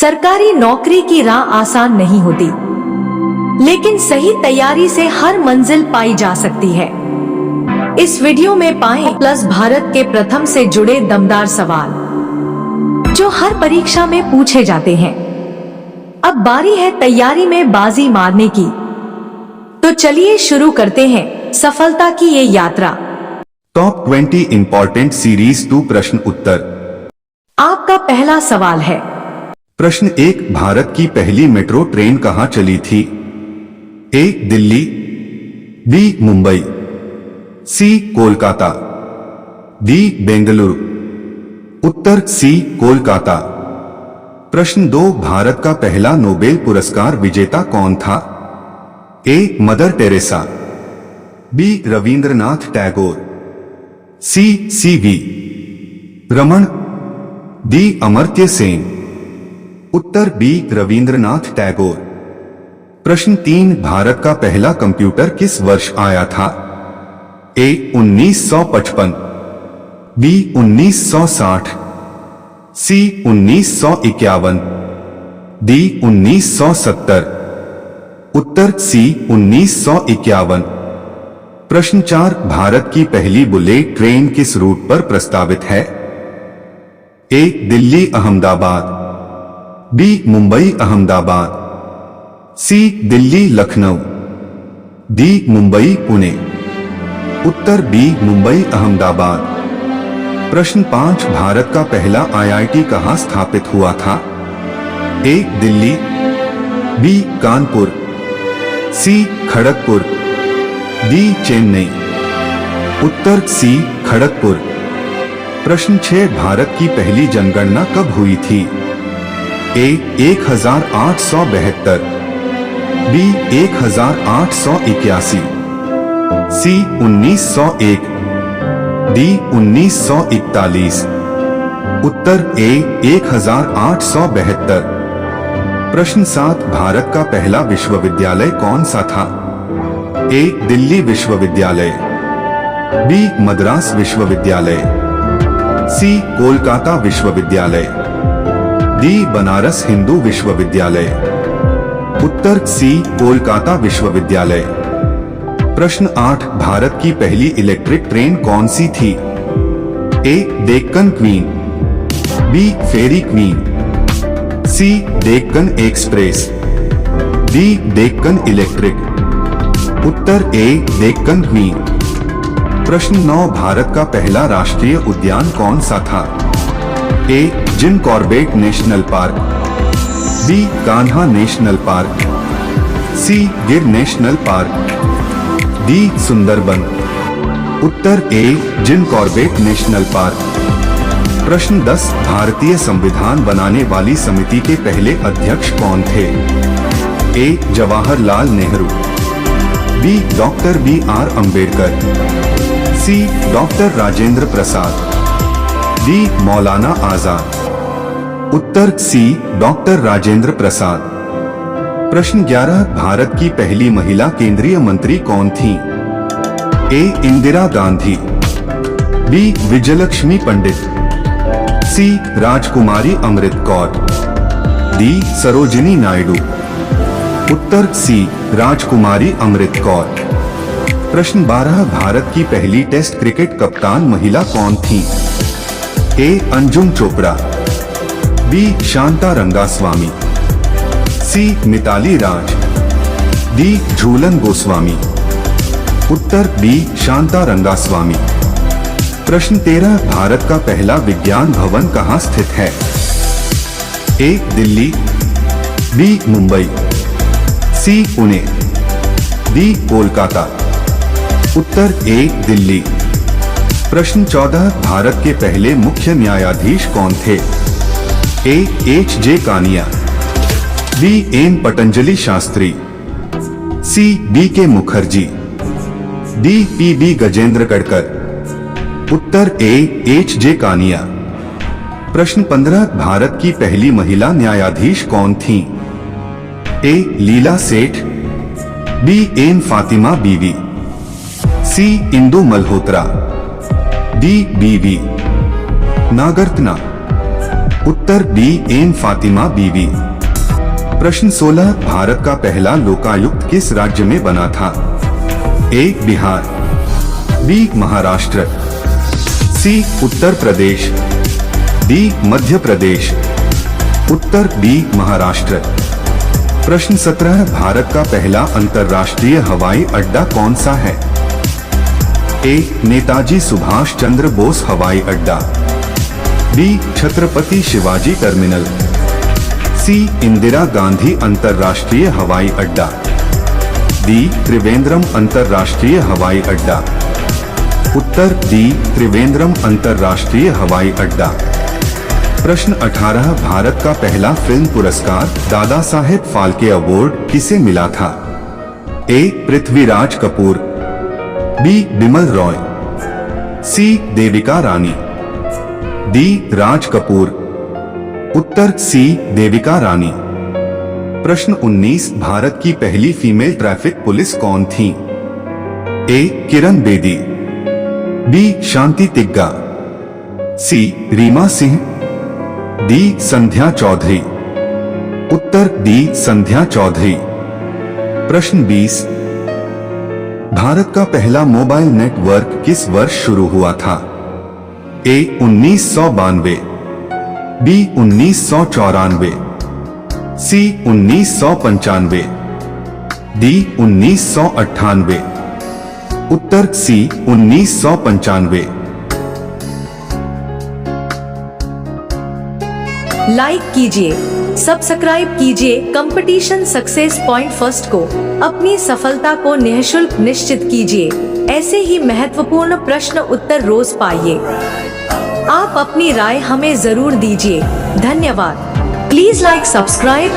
सरकारी नौकरी की राह आसान नहीं होती, लेकिन सही तैयारी से हर मंजिल पाई जा सकती है। इस वीडियो में पाएं प्लस भारत के प्रथम से जुड़े दमदार सवाल जो हर परीक्षा में पूछे जाते हैं। अब बारी है तैयारी में बाजी मारने की, तो चलिए शुरू करते हैं सफलता की ये यात्रा। टॉप 20 इंपॉर्टेंट सीरीज 2 प्रश्न उत्तर। आपका पहला सवाल है, प्रश्न 1, भारत की पहली मेट्रो ट्रेन कहां चली थी? ए दिल्ली, बी मुंबई, सी कोलकाता, डी बेंगलुरु। उत्तर सी कोलकाता। प्रश्न 2, भारत का पहला नोबेल पुरस्कार विजेता कौन था? A Mother Teresa, B Rabindranath Tagore, C C V Raman, D Amartya Sen. उत्तर बी रविंद्रनाथ टैगोर। प्रश्न 3, भारत का पहला कंप्यूटर किस वर्ष आया था? ए 1955, बी 1960, सी 1951, डी 1970। उत्तर सी 1951। प्रश्न 4, भारत की पहली बुलेट ट्रेन किस रूट पर प्रस्तावित है? A Delhi Ahmedabad, B Mumbai Ahmedabad, C Delhi Lucknow, D Mumbai Pune. Uttar B Mumbai Ahmedabad. प्रश्न 5, भारत का पहला आईआईटी कहां स्थापित हुआ था? ए दिल्ली, बी कानपुर, सी खड़गपुर, डी चेन्नई। उत्तर सी खड़गपुर। प्रश्न 6, भारत की पहली जनगणना कब हुई थी? ए 1872, बी 1881, सी 1901, डी 1941। उत्तर ए 1872। प्रश्न 7, भारत का पहला विश्वविद्यालय कौन सा था? ए दिल्ली विश्वविद्यालय, बी मद्रास विश्वविद्यालय, सी कोलकाता विश्वविद्यालय, डी बनारस हिंदू विश्वविद्यालय। उत्तर सी कोलकाता विश्वविद्यालय। प्रश्न 8, भारत की पहली इलेक्ट्रिक ट्रेन कौन सी थी? A Deccan queen, B ferry queen, C Deccan express, D Deccan electric. उत्तर ए डेक्कन क्वीन। प्रश्न 9, भारत का पहला राष्ट्रीय उद्यान कौन सा था? A Jim Corbett national park, B Kanha national park, C Gir national park, D Sundarban. उत्तर A Jim Corbett national park. प्रश्न 10, भारतीय संविधान बनाने वाली समिति के पहले अध्यक्ष कौन थे? A Jawaharlal Nehru, B doctor B R Ambedkar, C doctor Rajendra Prasad, D Maulana Azad. Uttar C doctor Rajendra प्रसाद। प्रश्न 11, भारत की पहली महिला केंद्रीय मंत्री कौन थी? ए इंदिरा गांधी, बी विजयलक्ष्मी पंडित, सी राजकुमारी अमृत कौर, डी सरोजिनी नायडू। उत्तर सी राजकुमारी अमृत कौर। प्रश्न 12, भारत की पहली टेस्ट क्रिकेट कप्तान महिला कौन थी? ए अंजुम चोपड़ा, बी शांता रंगास्वामी, सी मिताली राज, डी झूलन गोस्वामी। उत्तर बी शांता रंगास्वामी। प्रश्न 13, भारत का पहला विज्ञान भवन कहां स्थित है? A Delhi, B Mumbai, C Pune, D Kolkata. उत्तर ए दिल्ली। प्रश्न 14, भारत के पहले मुख्य न्यायाधीश कौन थे? A H J Kania, B N Patanjali Sastri, C B K Mukherjee, D P B Gajendragadkar. उत्तर ए एच जे कानिया। प्रश्न 15, भारत की पहली महिला न्यायाधीश कौन थी? ए लीला सेठ, बी एन फातिमा बीवी, सी इंदु मल्होत्रा, डी बीवी नागरत्ना। उत्तर बी एम फातिमा बीवी। प्रश्न 16 भारत का पहला लोकायुक्त किस राज्य में बना था? ए बिहार, बी महाराष्ट्र, सी उत्तर प्रदेश, डी मध्य प्रदेश। उत्तर बी महाराष्ट्र। प्रश्न 17 भारत का पहला अंतर्राष्ट्रीय हवाई अड्डा कौन सा है? ए नेताजी सुभाष चंद्र बोस हवाई अड्डा, बी छत्रपति शिवाजी टर्मिनल, सी इंदिरा गांधी अंतर्राष्ट्रीय हवाई अड्डा, डी त्रिवेंद्रम अंतर्राष्ट्रीय हवाई अड्डा। उत्तर डी त्रिवेंद्रम अंतर्राष्ट्रीय हवाई अड्डा। प्रश्न 18 भारत का पहला फिल्म पुरस्कार दादा साहेब फाल्के अवार्ड किसे मिला था? ए पृथ्वीराज कपूर, बी बिमल रॉय, सी देविका रानी, डी राज कपूर। उत्तर सी देविका रानी। प्रश्न 19 भारत की पहली फीमेल ट्रैफिक पुलिस कौन थी? ए किरण बेदी, बी शांति तिग्गा, सी रीमा सिंह, डी संध्या चौधरी। उत्तर डी संध्या चौधरी। प्रश्न 20 भारत का पहला मोबाइल नेटवर्क किस वर्ष शुरू हुआ था? ए 1992, बी 1994, सी 1995, डी 1998। उत्तर सी 1995। लाइक कीजिए, सब्सक्राइब कीजिए कंपटीशन सक्सेस पॉइंट फर्स्ट को। अपनी सफलता को निःशुल्क निश्चित कीजिए। ऐसे ही महत्वपूर्ण प्रश्न उत्तर रोज पाइए। आप अपनी राय हमें जरूर दीजिए। धन्यवाद। Please like, subscribe